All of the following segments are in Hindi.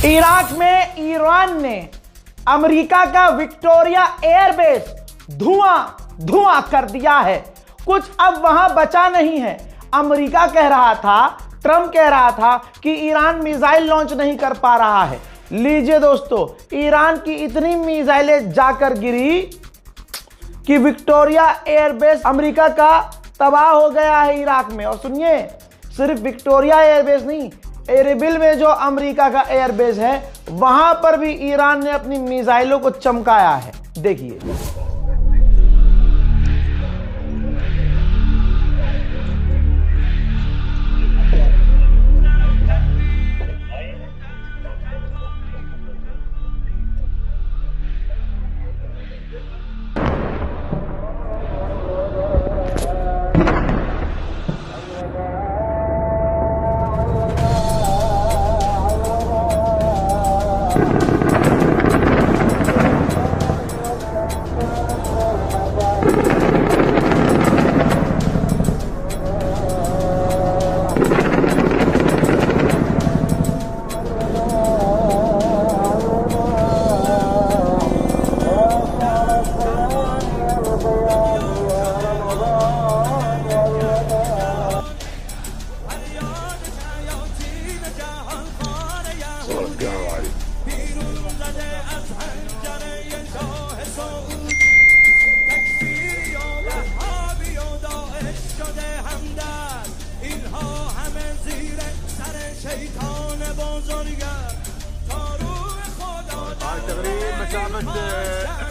इराक में ईरान ने अमेरिका का विक्टोरिया एयरबेस धुआं कर दिया है। कुछ अब वहां बचा नहीं है। अमेरिका कह रहा था, ट्रंप कह रहा था कि ईरान मिसाइल लॉन्च नहीं कर पा रहा है। लीजिए दोस्तों, ईरान की इतनी मिसाइलें जाकर गिरी कि विक्टोरिया एयरबेस अमेरिका का तबाह हो गया है इराक में। और सुनिए, सिर्फ विक्टोरिया एयरबेस नहीं, एरबिल में जो अमेरिका का एयरबेस है वहां पर भी ईरान ने अपनी मिसाइलों को चमकाया है। देखिए,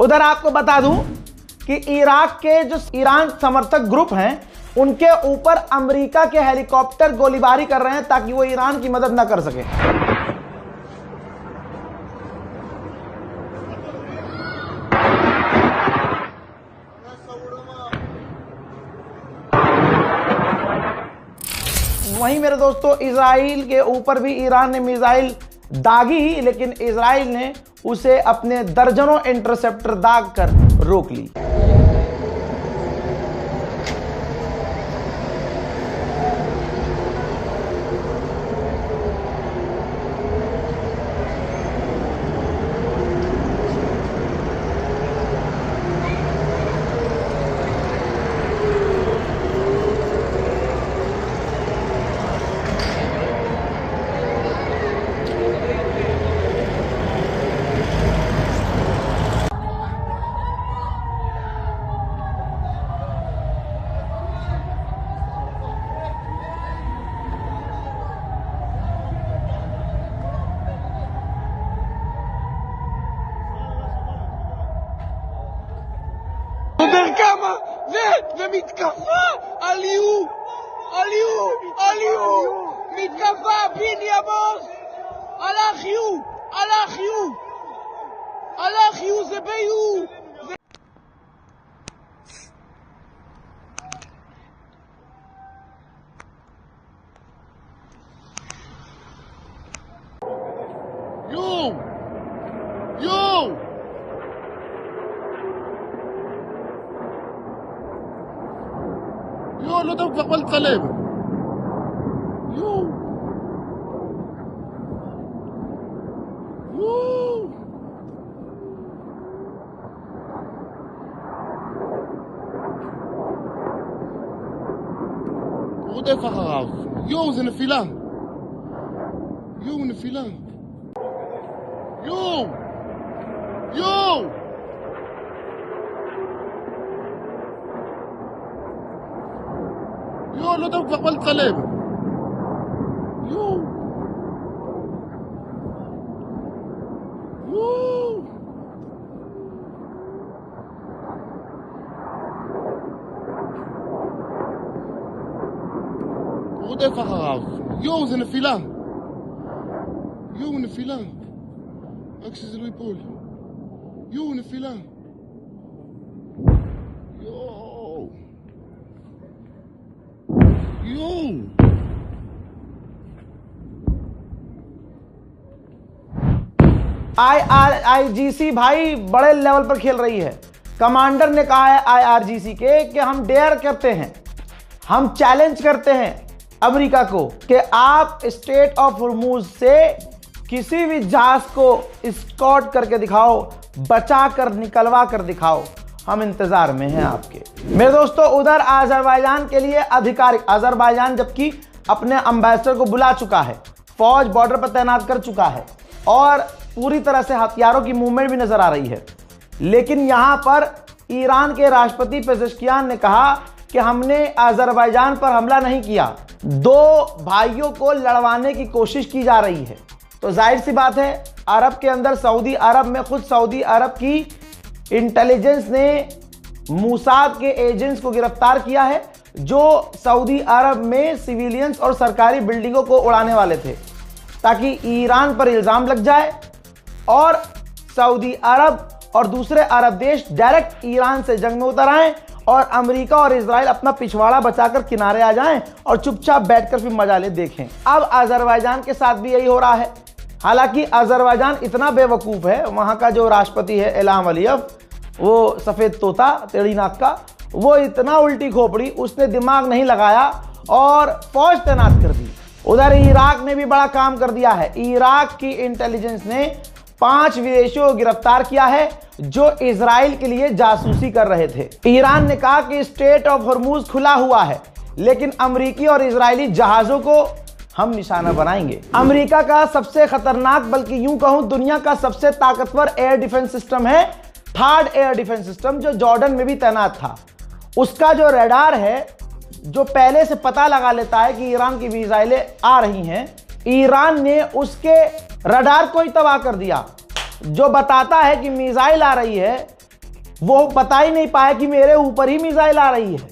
उधर आपको बता दूं कि इराक के जो ईरान समर्थक ग्रुप हैं उनके ऊपर अमेरिका के हेलीकॉप्टर गोलीबारी कर रहे हैं ताकि वो ईरान की मदद न कर सके। वहीं मेरे दोस्तों, इजराइल के ऊपर भी ईरान ने मिसाइल दागी, लेकिन इजराइल ने उसे अपने दर्जनों इंटरसेप्टर दाग कर रोक ली। כמה ומתקפה על יו מתקפה פיני עמוס הלך יו זה ביו לא יודע כבר מה לצלם. הוא רודף אחריו. זה נפילה. נפילה. לא יודע כבר מה לצלם. הוא רודף אחריו. זה נפילה. יואו, נפילה. רק שזה לא ייפול. יואו, נפילה. יואו. יואו. IRGC भाई बड़े लेवल पर खेल रही है। कमांडर ने कहा है IRGC के कि हम डेयर करते हैं, हम चैलेंज करते हैं अमेरिका को कि आप स्ट्रेट ऑफ हॉर्मूज से किसी भी जहाज को स्कॉट करके दिखाओ, बचा कर निकलवा कर दिखाओ, हम इंतजार में हैं आपके। मेरे दोस्तों, उधर अजरबैजान के लिए आधिकारिक अजरबैजान जबकि अपने एम्बेसडर को बुला चुका है, फौज बॉर्डर पर तैनात कर चुका है और पूरी तरह से हथियारों की मूवमेंट भी नजर आ रही है। लेकिन यहां पर ईरान के राष्ट्रपति पेजेश्कियान ने कहा कि हमने अजरबैजान पर हमला नहीं किया, दो भाइयों को लड़वाने की कोशिश की जा रही है। तो जाहिर सी बात है, अरब के अंदर सऊदी अरब में खुद सऊदी अरब की इंटेलिजेंस ने मूसाद के एजेंट्स को गिरफ्तार किया है जो सऊदी अरब में सिविलियंस और सरकारी बिल्डिंगों को उड़ाने वाले थे, ताकि ईरान पर इल्जाम लग जाए और सऊदी अरब और दूसरे अरब देश डायरेक्ट ईरान से जंग में उतर आएं और अमेरिका और इजराइल अपना पिछवाड़ा बचाकर किनारे आ जाएं और चुपचाप बैठकर फिर मजा ले देखें। अब अजरबैजान के साथ भी यही हो रहा है। हालांकि अजरबैजान इतना बेवकूफ़ है, वहाँ का जो राष्ट्रपति है इल्हाम अलीयव, वो सफ़ेद तोता टेढ़ी नाक का, वो इतना उल्टी खोपड़ी, उसने दिमाग नहीं लगाया और फौज तैनात कर दी। उधर इराक ने भी बड़ा काम कर दिया है। इराक की इंटेलिजेंस ने 5 विदेशियों को गिरफ्तार किया है जो इजराइल के लिए जासूसी कर रहे थे। ईरान ने कहा कि स्ट्रेट ऑफ हॉर्मूज खुला हुआ है, लेकिन अमेरिकी और इजरायली जहाजों को हम निशाना बनाएंगे। अमेरिका का सबसे खतरनाक, बल्कि यूं कहूं दुनिया का सबसे ताकतवर एयर डिफेंस सिस्टम है थर्ड एयर डिफेंस सिस्टम, जो जॉर्डन में भी तैनात था। उसका जो रडार है, जो पहले से पता लगा लेता है कि ईरान की मिसाइलें आ रही हैं, ईरान ने उसके रडार को ही तबाह कर दिया। जो बताता है कि मिसाइल आ रही है, वो बता ही नहीं पाया कि मेरे ऊपर ही मिसाइल आ रही है।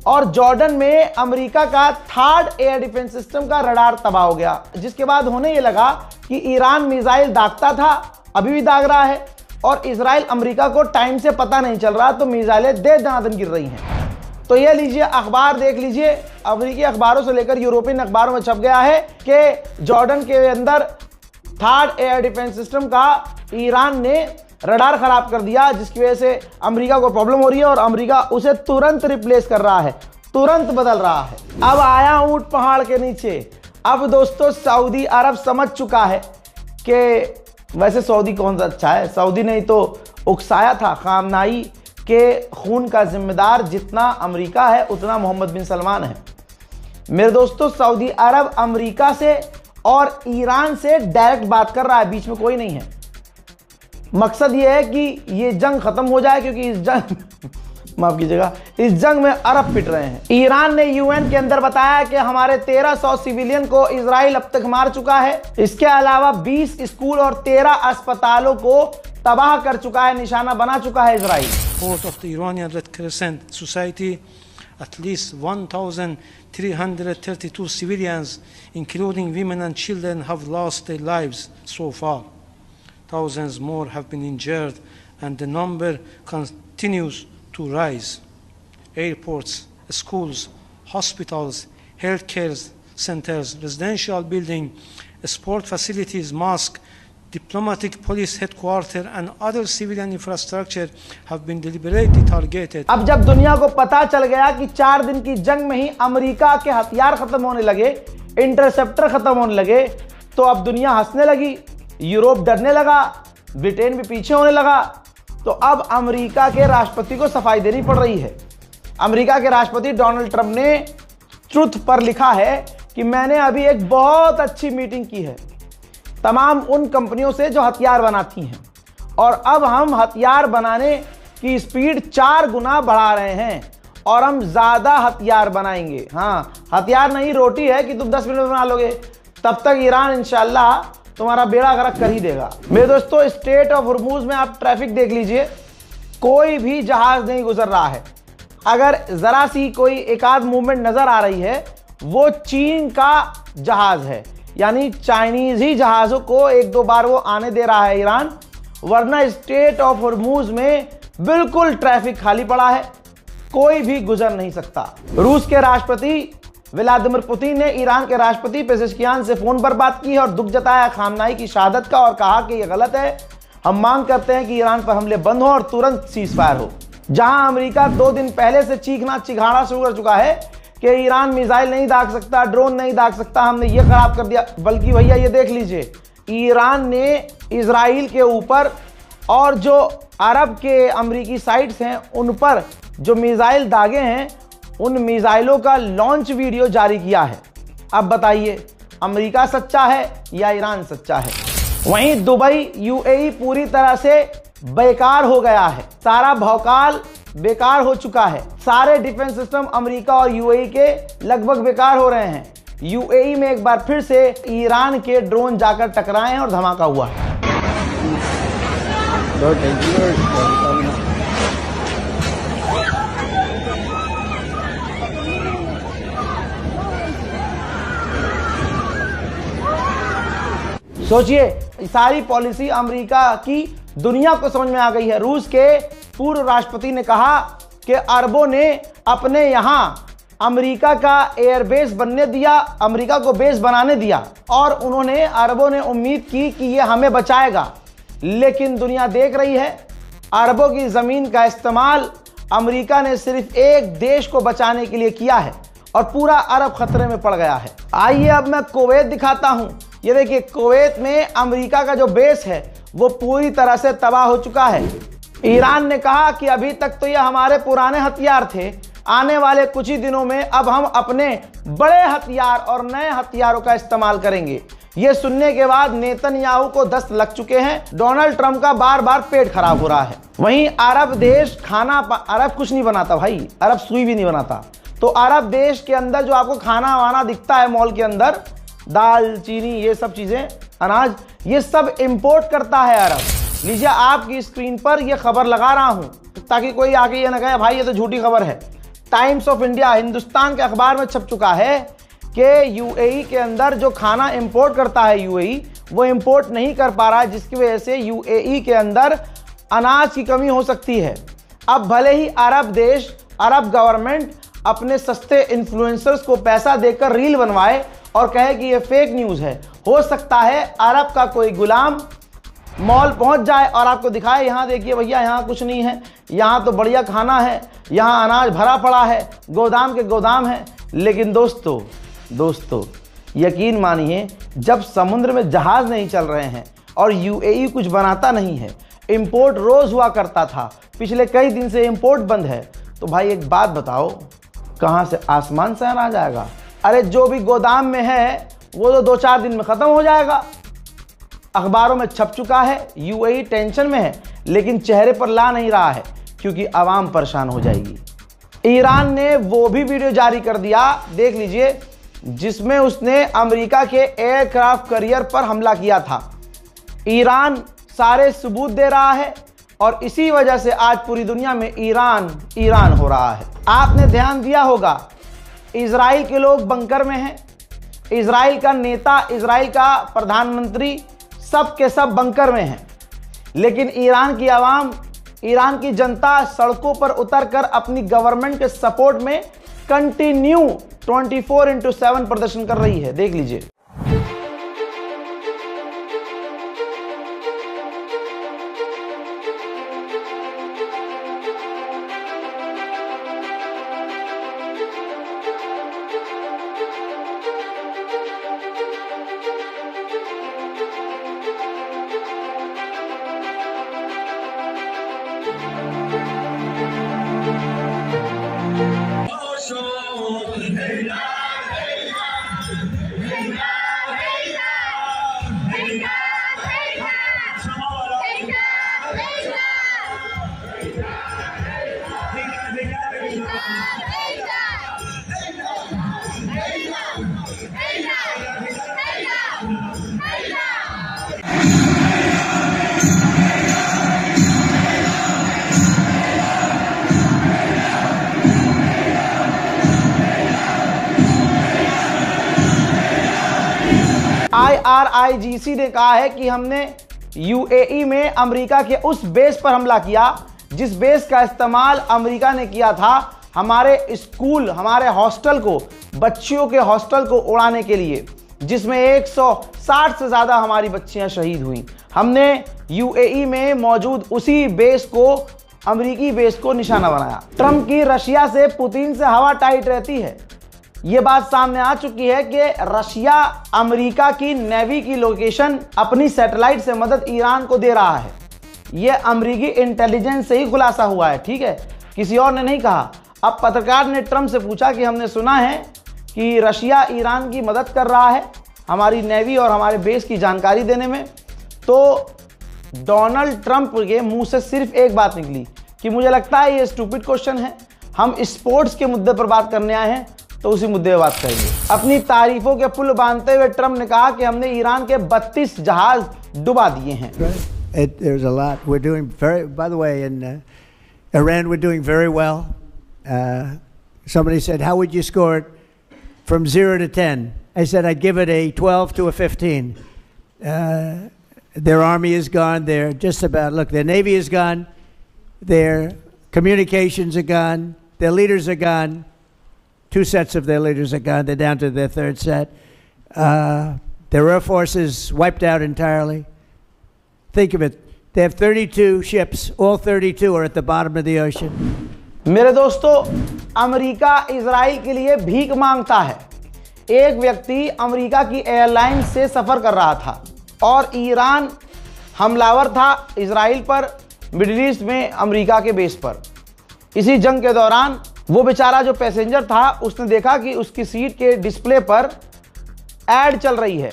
और जॉर्डन में अमेरिका का थर्ड एयर डिफेंस सिस्टम का रडार तबाह हो गया, जिसके बाद होने ये लगा कि ईरान मिसाइल दागता था, अभी भी दाग रहा है, और इजराइल अमेरिका को टाइम से पता नहीं चल रहा, तो मिसाइलें दे दनादन गिर रही हैं। तो ये लीजिए, अखबार देख लीजिए, अमेरिकी अखबारों से लेकर यूरोपियन अखबारों में छप गया है कि जॉर्डन के अंदर थर्ड एयर डिफेंस सिस्टम का ईरान ने रडार खराब कर दिया, जिसकी वजह से अमेरिका को प्रॉब्लम हो रही है और अमेरिका उसे तुरंत रिप्लेस कर रहा है, तुरंत बदल रहा है। अब आया ऊंट पहाड़ के नीचे। अब दोस्तों, सऊदी अरब समझ चुका है कि वैसे सऊदी कौन सा अच्छा है, सऊदी ने ही तो उकसाया था खामनाई के खून का जिम्मेदार जितना अमेरिका है उतना मोहम्मद बिन सलमान है। मेरे दोस्तों, सऊदी अरब अमेरिका से और ईरान से डायरेक्ट बात कर रहा है, बीच में कोई नहीं है। मकसद ये है कि ये जंग खत्म हो जाए, क्योंकि इस जंग माफ कीजिएगा, इस जंग में अरब पिट रहे हैं। ईरान ने यूएन के अंदर बताया कि हमारे 1300 सिविलियन को इजराइल अब तक मार चुका है। इसके अलावा 20 स्कूल और 13 अस्पतालों को तबाह कर चुका है, निशाना बना चुका है Israel. Report of the Iranian Red Crescent Society, at least 1,332 civilians, including women and children, have lost their lives so far. Thousands more have been injured, and the number continues to rise. Airports, schools, hospitals, healthcare centers, residential buildings, sport facilities, mosques, diplomatic police headquarters and other civilian infrastructure have been deliberately targeted. अब जब दुनिया को पता चल गया कि 4 दिन की जंग में ही अमेरिका के हथियार खत्म होने लगे, इंटरसेप्टर खत्म होने लगे, तो अब दुनिया हंसने लगी, यूरोप डरने लगा, ब्रिटेन भी पीछे होने लगा। तो अब अमेरिका के राष्ट्रपति को सफाई देनी पड़ रही है। अमेरिका के राष्ट्रपति डोनाल्ड ट्रंप ने ट्रुथ पर लिखा है कि मैंने अभी एक बहुत अच्छी मीटिंग की है तमाम उन कंपनियों से जो हथियार बनाती हैं, और अब हम हथियार बनाने की स्पीड 4 गुना बढ़ा रहे हैं और हम ज़्यादा हथियार बनाएंगे। हाँ, हथियार नहीं, रोटी है कि तुम 10 मिनट में बना लोगे, तब तक ईरान इंशाल्लाह तुम्हारा बेड़ा गर्क कर ही देगा। मेरे दोस्तों, स्ट्रेट ऑफ हॉर्मूज में आप ट्रैफिक देख लीजिए, कोई भी जहाज नहीं गुजर रहा है। अगर ज़रा सी कोई एक आध मूवमेंट नज़र आ रही है, वो चीन का जहाज है। यानी चाइनीज ही जहाज़ों को एक दो बार वो आने दे रहा है ईरान, वरना स्ट्रेट ऑफ हॉर्मूज में बिल्कुल ट्रैफिक खाली पड़ा है, कोई भी गुजर नहीं सकता। रूस के राष्ट्रपति व्लादिमीर पुतिन ने ईरान के राष्ट्रपति पेजेश्कियान से फोन पर बात की है और दुख जताया खामनाई की शहादत का और कहा कि यह गलत है। हम मांग करते हैं कि ईरान पर हमले बंद हो और तुरंत सीज फायर हो। जहां अमेरिका 2 दिन पहले से चीखना चिघाड़ा शुरू कर चुका है कि ईरान मिसाइल नहीं दाग सकता, ड्रोन नहीं दाग सकता, हमने ये खराब कर दिया, बल्कि भैया ये देख लीजिए, ईरान ने इजराइल के ऊपर और जो अरब के अमेरिकी साइट्स हैं उन पर जो मिसाइल दागे हैं, उन मिसाइलों का लॉन्च वीडियो जारी किया है। अब बताइए, अमेरिका सच्चा है या ईरान सच्चा है? वहीं दुबई यूएई पूरी तरह से बेकार हो गया है, सारा भौकाल बेकार हो चुका है। सारे डिफेंस सिस्टम अमेरिका और यूएई के लगभग बेकार हो रहे हैं। यूएई में एक बार फिर से ईरान के ड्रोन जाकर टकराए हैं और धमाका हुआ है। सोचिए, सारी पॉलिसी अमेरिका की दुनिया को समझ में आ गई है। रूस के पूर्व राष्ट्रपति ने कहा कि अरबों ने अपने यहां अमेरिका का एयरबेस बनने दिया, अमेरिका को बेस बनाने दिया, और उन्होंने अरबों ने उम्मीद की कि ये हमें बचाएगा। लेकिन दुनिया देख रही है, अरबों की जमीन का इस्तेमाल अमेरिका ने सिर्फ एक देश को बचाने के लिए किया है और पूरा अरब खतरे में पड़ गया है। आइए अब मैं कुवैत दिखाता हूं। ये देखिए, कुवैत में अमेरिका का जो बेस है वो पूरी तरह से तबाह हो चुका है। ईरान ने कहा कि अभी तक तो ये हमारे पुराने हथियार थे, आने वाले कुछ ही दिनों में अब हम अपने बड़े हथियार और नए हथियारों का इस्तेमाल करेंगे। ये सुनने के बाद नेतन्याहू को दस्त लग चुके हैं। डोनाल्ड ट्रंप का बार बार पेट खराब हो रहा है। वहीं अरब देश अरब कुछ नहीं बनाता भाई, अरब सुई भी नहीं बनाता। तो अरब देश के अंदर जो आपको खाना वाना दिखता है मॉल के अंदर, दाल चीनी ये सब चीजें, अनाज, ये सब इंपोर्ट करता है अरब। लीजिए, आपकी स्क्रीन पर ये खबर लगा रहा हूं ताकि कोई आके ये ना कहे भाई ये तो झूठी खबर है। टाइम्स ऑफ इंडिया, हिंदुस्तान के अखबार में छप चुका है कि यूएई के अंदर जो खाना इंपोर्ट करता है यूएई, वो इंपोर्ट नहीं कर पा रहा है, जिसकी वजह से यूएई के अंदर अनाज की कमी हो सकती है। अब भले ही अरब देश, अरब गवर्नमेंट अपने सस्ते इन्फ्लुएंसर्स को पैसा देकर रील बनवाए और कहे कि ये फेक न्यूज़ है, हो सकता है अरब का कोई गुलाम मॉल पहुंच जाए और आपको दिखाए, यहाँ देखिए भैया यहाँ कुछ नहीं है, यहाँ तो बढ़िया खाना है, यहाँ अनाज भरा पड़ा है, गोदाम के गोदाम है। लेकिन दोस्तों यकीन मानिए, जब समुद्र में जहाज नहीं चल रहे हैं और यूएई कुछ बनाता नहीं है, इंपोर्ट रोज हुआ करता था, पिछले कई दिन से इंपोर्ट बंद है, तो भाई एक बात बताओ, कहाँ से आसमान से आ जाएगा? अरे जो भी गोदाम में है वो तो 2-4 दिन में खत्म हो जाएगा। अखबारों में छप चुका है, यूएई टेंशन में है, लेकिन चेहरे पर ला नहीं रहा है क्योंकि आवाम परेशान हो जाएगी। ईरान ने वो भी वीडियो जारी कर दिया, देख लीजिए, जिसमें उसने अमेरिका के एयरक्राफ्ट कैरियर पर हमला किया था। ईरान सारे सबूत दे रहा है और इसी वजह से आज पूरी दुनिया में ईरान हो रहा है। आपने ध्यान दिया होगा, इजराइल के लोग बंकर में हैं, इजराइल का नेता, इजराइल का प्रधानमंत्री, सब के सब बंकर में हैं, लेकिन ईरान की आवाम, ईरान की जनता सड़कों पर उतरकर अपनी गवर्नमेंट के सपोर्ट में कंटिन्यू 24/7 प्रदर्शन कर रही है। देख लीजिए। Hey, IRIGC ने कहा है कि हमने UAE में अमेरिका के उस बेस पर हमला किया जिस बेस का इस्तेमाल अमेरिका ने किया था हमारे स्कूल, हमारे हॉस्टल को, बच्चियों के हॉस्टल को उड़ाने के लिए, जिसमें 160 से ज़्यादा हमारी बच्चियां शहीद हुई। हमने UAE में मौजूद उसी बेस को, अमेरिकी बेस को निशाना बनाया। ट्रंप की रशिया से, पुतिन से हवा टाइट रहती है। ये बात सामने आ चुकी है कि रशिया अमेरिका की नेवी की लोकेशन अपनी सैटेलाइट से मदद ईरान को दे रहा है। ये अमेरिकी इंटेलिजेंस से ही खुलासा हुआ है, ठीक है, किसी और ने नहीं कहा। अब पत्रकार ने ट्रंप से पूछा कि हमने सुना है कि रशिया ईरान की मदद कर रहा है हमारी नेवी और हमारे बेस की जानकारी देने में। तो डोनाल्ड ट्रंप के मुंह से सिर्फ एक बात निकली कि मुझे लगता है ये स्टूपिड क्वेश्चन है, हम स्पोर्ट्स के मुद्दे पर बात करने आए हैं तो उसी मुद्दे पर बात करेंगे। अपनी तारीफों के पुल बांधते हुए ट्रंप ने कहा कि हमने ईरान के 32 जहाज डुबा दिए हैं। There's a lot. We're doing very, by the way, in Iran, we're doing very well. Somebody said, how would you score it from 0 to 10? I said, I'd give it a 12 to a 15. Their army is gone. They're just about, look, their navy is gone. Their communications are gone. Their leaders are gone. 2 sets of their leaders are gone. They're down to their 3rd set. Their air force is wiped out entirely. Think of it. They have 32 ships. All 32 are at the bottom of the ocean. मेरे दोस्तों, अमेरिका इजराइल के लिए भीख मांगता है। एक व्यक्ति अमेरिका की एयरलाइन से सफर कर रहा था और ईरान हमलावर था इजराइल पर, मिडिल ईस्ट में अमेरिका के बेस पर। इसी जंग के दौरान वो बेचारा जो पैसेंजर था उसने देखा कि उसकी सीट के डिस्प्ले पर एड चल रही है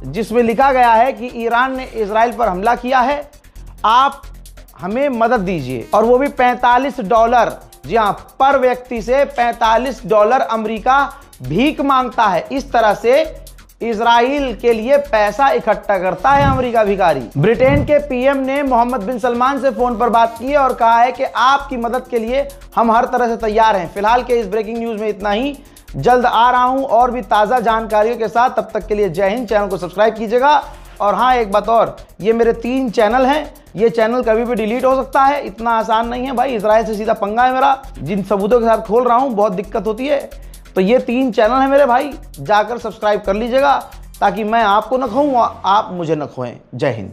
जिसमें लिखा गया है कि ईरान ने इजराइल पर हमला किया है, आप हमें मदद दीजिए, और वो भी $45। जी हाँ, पर व्यक्ति से $45 अमेरिका भीख मांगता है। इस तरह से इजराइल के लिए पैसा इकट्ठा करता है अमेरिका भिखारी। ब्रिटेन के PM ने मोहम्मद बिन सलमान से फोन पर बात की और कहा है कि आपकी मदद के लिए हम हर तरह से तैयार हैं। फिलहाल के इस ब्रेकिंग न्यूज में इतना ही। जल्द आ रहा हूं और भी ताज़ा जानकारियों के साथ। तब तक के लिए जय हिंद। चैनल को सब्सक्राइब कीजिएगा। और हाँ, एक बात और, ये मेरे 3 चैनल हैं, ये चैनल कभी भी डिलीट हो सकता है, इतना आसान नहीं है भाई। इजराइल से सीधा पंगा है मेरा, जिन सबूतों के साथ खोल रहा हूँ बहुत दिक्कत होती है। तो ये 3 चैनल हैं मेरे भाई, जाकर सब्सक्राइब कर लीजिएगा ताकि मैं आपको न खोऊं, आप मुझे न खोएं। जय हिंद।